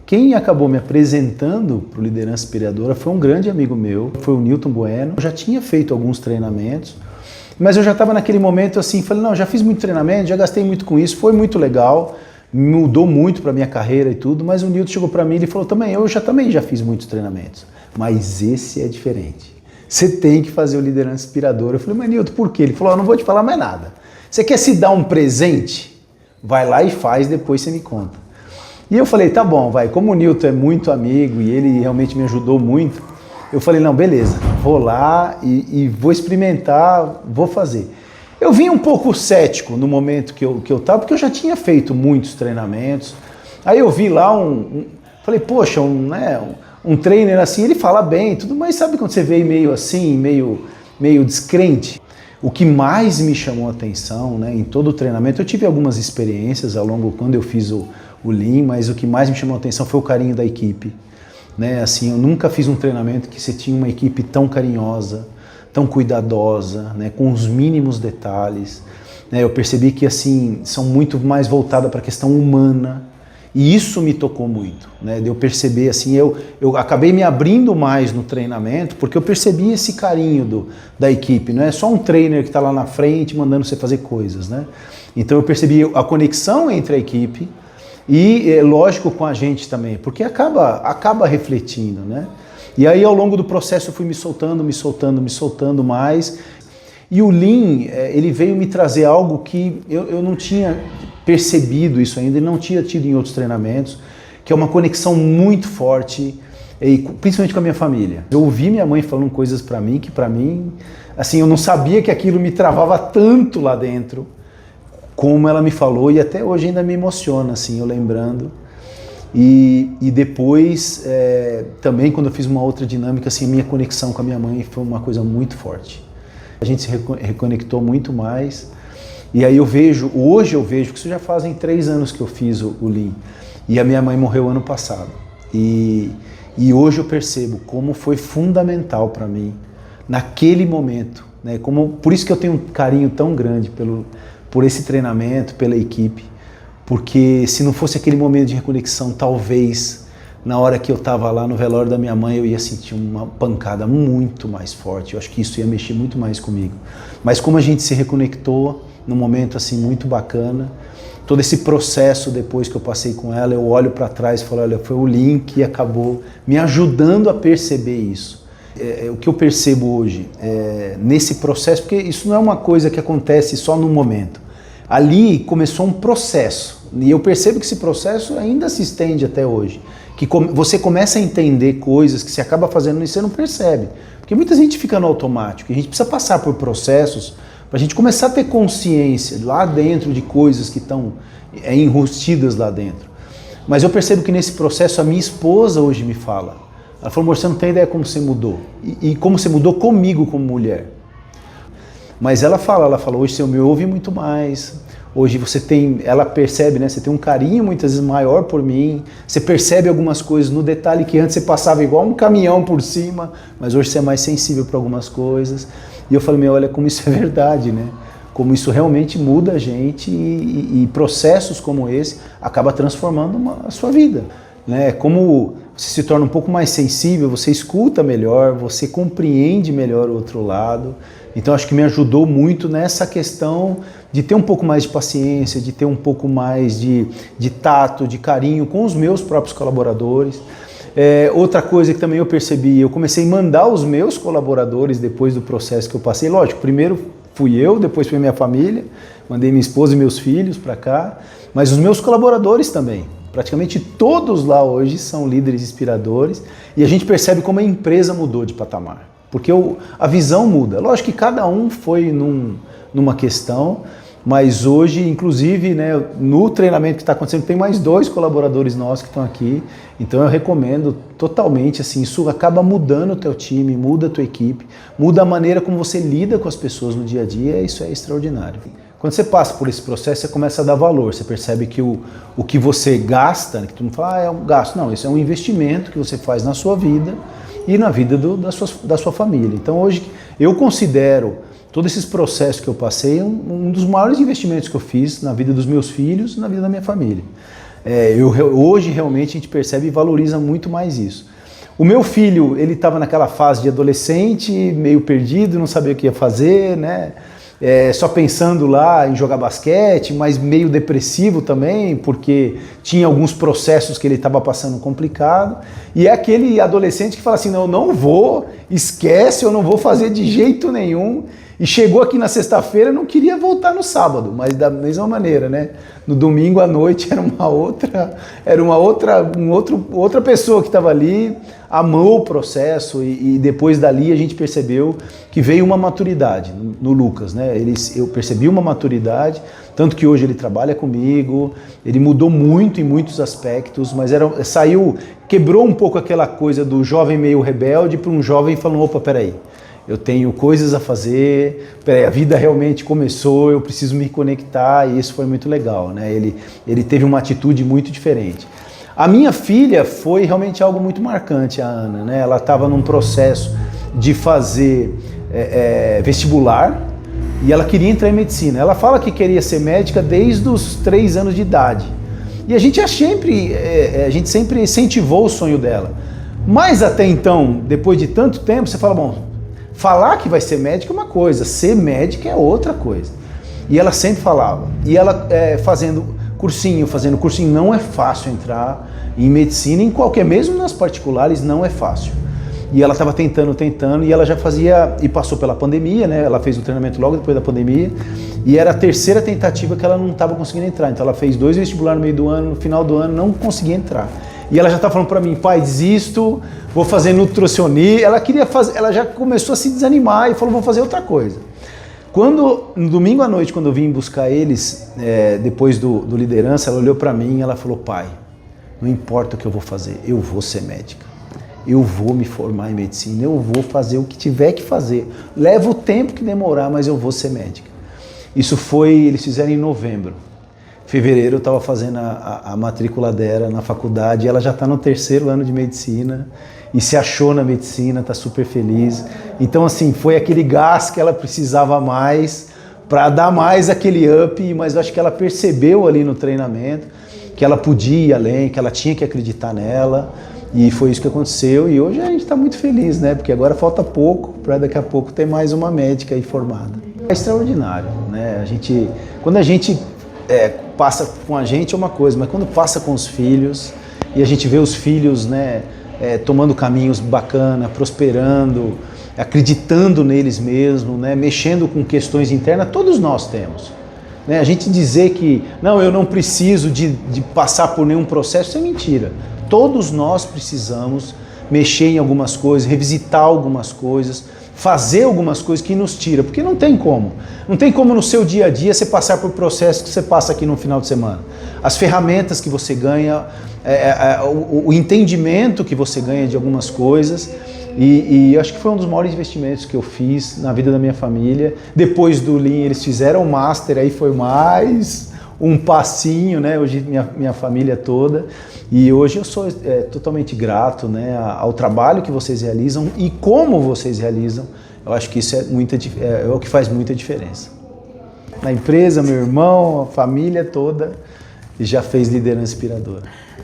quem acabou me apresentando para o Liderança Inspiradora foi um grande amigo meu, foi o Newton Bueno. Eu já tinha feito alguns treinamentos, mas eu já estava naquele momento assim, falei, não, já fiz muito treinamento, já gastei muito com isso, foi muito legal, mudou muito para minha carreira e tudo, mas o Newton chegou para mim e falou, também já fiz muitos treinamentos, mas esse é diferente. Você tem que fazer o Liderança Inspiradora. Eu falei, mas Newton, por quê? Ele falou, eu não vou te falar mais nada. Você quer se dar um presente? Vai lá e faz, depois você me conta. E eu falei, tá bom, vai. Como o Newton é muito amigo e ele realmente me ajudou muito, eu falei, não, beleza, vou lá e vou experimentar, vou fazer. Eu vim um pouco cético no momento que eu tava, porque eu já tinha feito muitos treinamentos. Aí eu vi lá falei, poxa, um trainer assim, ele fala bem, tudo, mas sabe quando você veio meio assim, meio descrente? O que mais me chamou a atenção, né, em todo o treinamento, eu tive algumas experiências ao longo, quando eu fiz o Lean, mas o que mais me chamou a atenção foi o carinho da equipe. Né, assim, eu nunca fiz um treinamento que você tinha uma equipe tão carinhosa, tão cuidadosa, né, com os mínimos detalhes. Né, eu percebi que assim, são muito mais voltadas para a questão humana. E isso me tocou muito, né? De eu perceber assim, eu acabei me abrindo mais no treinamento, porque eu percebi esse carinho da equipe, não é só um trainer que está lá na frente mandando você fazer coisas, né? Então eu percebi a conexão entre a equipe e, lógico, com a gente também, porque acaba refletindo, né? E aí ao longo do processo eu fui me soltando mais. E o Lean, ele veio me trazer algo que eu não tinha percebido isso ainda e não tinha tido em outros treinamentos, que é uma conexão muito forte, principalmente com a minha família. Eu ouvi minha mãe falando coisas para mim, assim, eu não sabia que aquilo me travava tanto lá dentro, como ela me falou, e até hoje ainda me emociona, assim, eu lembrando. E depois, também quando eu fiz uma outra dinâmica, assim, minha conexão com a minha mãe foi uma coisa muito forte. A gente se reconectou muito mais. E aí hoje eu vejo que isso já fazem 3 anos que eu fiz o Lean. E a minha mãe morreu ano passado. E hoje eu percebo como foi fundamental para mim, naquele momento. Né? Por isso que eu tenho um carinho tão grande por esse treinamento, pela equipe. Porque se não fosse aquele momento de reconexão, talvez na hora que eu estava lá no velório da minha mãe, eu ia sentir uma pancada muito mais forte. Eu acho que isso ia mexer muito mais comigo. Mas como a gente se reconectou num momento assim muito bacana, todo esse processo depois que eu passei com ela, eu olho para trás e falo, olha, foi o Lean que acabou me ajudando a perceber isso. O que eu percebo hoje nesse processo, porque isso não é uma coisa que acontece só no momento. Ali começou um processo, e eu percebo que esse processo ainda se estende até hoje. Que você começa a entender coisas que você acaba fazendo e você não percebe. Porque muita gente fica no automático, e a gente precisa passar por processos para a gente começar a ter consciência lá dentro de coisas que estão enrustidas lá dentro. Mas eu percebo que nesse processo a minha esposa hoje me fala. Ela falou, amor, você não tem ideia como você mudou. E como você mudou comigo como mulher. Mas ela fala, hoje você me ouve muito mais. Hoje ela percebe, né? Você tem um carinho muitas vezes maior por mim. Você percebe algumas coisas no detalhe que antes você passava igual um caminhão por cima, mas hoje você é mais sensível para algumas coisas. E eu falei, olha como isso é verdade, né? Como isso realmente muda a gente e processos como esse acaba transformando a sua vida, né? Como você se torna um pouco mais sensível, você escuta melhor, você compreende melhor o outro lado. Então acho que me ajudou muito nessa questão de ter um pouco mais de paciência, de ter um pouco mais de tato, de carinho com os meus próprios colaboradores. Outra coisa que também eu percebi, eu comecei a mandar os meus colaboradores depois do processo que eu passei. Lógico, primeiro fui eu, depois foi minha família, mandei minha esposa e meus filhos para cá, mas os meus colaboradores também. Praticamente todos lá hoje são líderes inspiradores e a gente percebe como a empresa mudou de patamar. Porque a visão muda. Lógico que cada um foi numa questão, mas hoje, inclusive, né, no treinamento que está acontecendo, tem mais 2 colaboradores nossos que estão aqui. Então eu recomendo totalmente, assim, isso acaba mudando o teu time, muda a tua equipe, muda a maneira como você lida com as pessoas no dia a dia, isso é extraordinário. Quando você passa por esse processo, você começa a dar valor, você percebe que o que você gasta, que tu não fala, é um gasto, não, isso é um investimento que você faz na sua vida e na vida da sua família. Então hoje eu considero todos esses processos que eu passei um dos maiores investimentos que eu fiz na vida dos meus filhos e na vida da minha família. Hoje realmente a gente percebe e valoriza muito mais isso. O meu filho, ele estava naquela fase de adolescente, meio perdido, não sabia o que ia fazer, né? Só pensando lá em jogar basquete, mas meio depressivo também, porque tinha alguns processos que ele estava passando complicado. E é aquele adolescente que fala assim, não, eu não vou, esquece, eu não vou fazer de jeito nenhum. E chegou aqui na sexta-feira, não queria voltar no sábado, mas da mesma maneira, né? No domingo à noite era uma outra pessoa que estava ali, amou o processo e depois dali a gente percebeu que veio uma maturidade no Lucas, né? Eu percebi uma maturidade, tanto que hoje ele trabalha comigo, ele mudou muito em muitos aspectos, mas quebrou um pouco aquela coisa do jovem meio rebelde para um jovem falando, opa, peraí. Eu tenho coisas a fazer, a vida realmente começou, eu preciso me conectar e isso foi muito legal, né? Ele teve uma atitude muito diferente. A minha filha foi realmente algo muito marcante, a Ana, né? Ela estava num processo de fazer vestibular e ela queria entrar em medicina. Ela fala que queria ser médica desde os 3 anos de idade. E a gente sempre incentivou o sonho dela. Mas até então, depois de tanto tempo, você fala, bom, falar que vai ser médica é uma coisa, ser médica é outra coisa. E ela sempre falava. E ela fazendo cursinho, não é fácil entrar em medicina, em qualquer, mesmo nas particulares, não é fácil. E ela estava tentando, e ela já fazia, e passou pela pandemia, né? Ela fez o treinamento logo depois da pandemia, e era a terceira tentativa que ela não estava conseguindo entrar. Então ela fez 2 vestibulares no meio do ano, no final do ano não conseguia entrar. E ela já está falando para mim, pai, desisto, vou fazer nutricionista. Ela já começou a se desanimar e falou, vou fazer outra coisa. No domingo à noite, quando eu vim buscar eles, depois do liderança, ela olhou para mim e ela falou, pai, não importa o que eu vou fazer, eu vou ser médica. Eu vou me formar em medicina, eu vou fazer o que tiver que fazer. Leva o tempo que demorar, mas eu vou ser médica. Eles fizeram em novembro. Fevereiro eu estava fazendo a matrícula dela na faculdade, e ela já está no 3º ano de medicina e se achou na medicina, está super feliz. Então assim, foi aquele gás que ela precisava mais para dar mais aquele up, mas eu acho que ela percebeu ali no treinamento que ela podia ir além, que ela tinha que acreditar nela, e foi isso que aconteceu. E hoje a gente está muito feliz, né? Porque agora falta pouco para daqui a pouco ter mais uma médica aí formada. É extraordinário, né? Quando a gente passa com a gente é uma coisa, mas quando passa com os filhos e a gente vê os filhos, né, tomando caminhos bacana, prosperando, acreditando neles mesmos, né, mexendo com questões internas, todos nós temos. Né? A gente dizer que não, eu não preciso de passar por nenhum processo, isso é mentira. Todos nós precisamos mexer em algumas coisas, revisitar algumas coisas, fazer algumas coisas que nos tira, porque não tem como. Não tem como no seu dia a dia você passar por processos que você passa aqui no final de semana. As ferramentas que você ganha, o entendimento que você ganha de algumas coisas, e eu acho que foi um dos maiores investimentos que eu fiz na vida da minha família. Depois do Lean, eles fizeram o Master, aí foi mais um passinho, né? Hoje minha família toda. E hoje eu sou totalmente grato, né, ao trabalho que vocês realizam e como vocês realizam. Eu acho que isso é o que faz muita diferença. Na empresa, meu irmão, a família toda, já fez liderança inspiradora.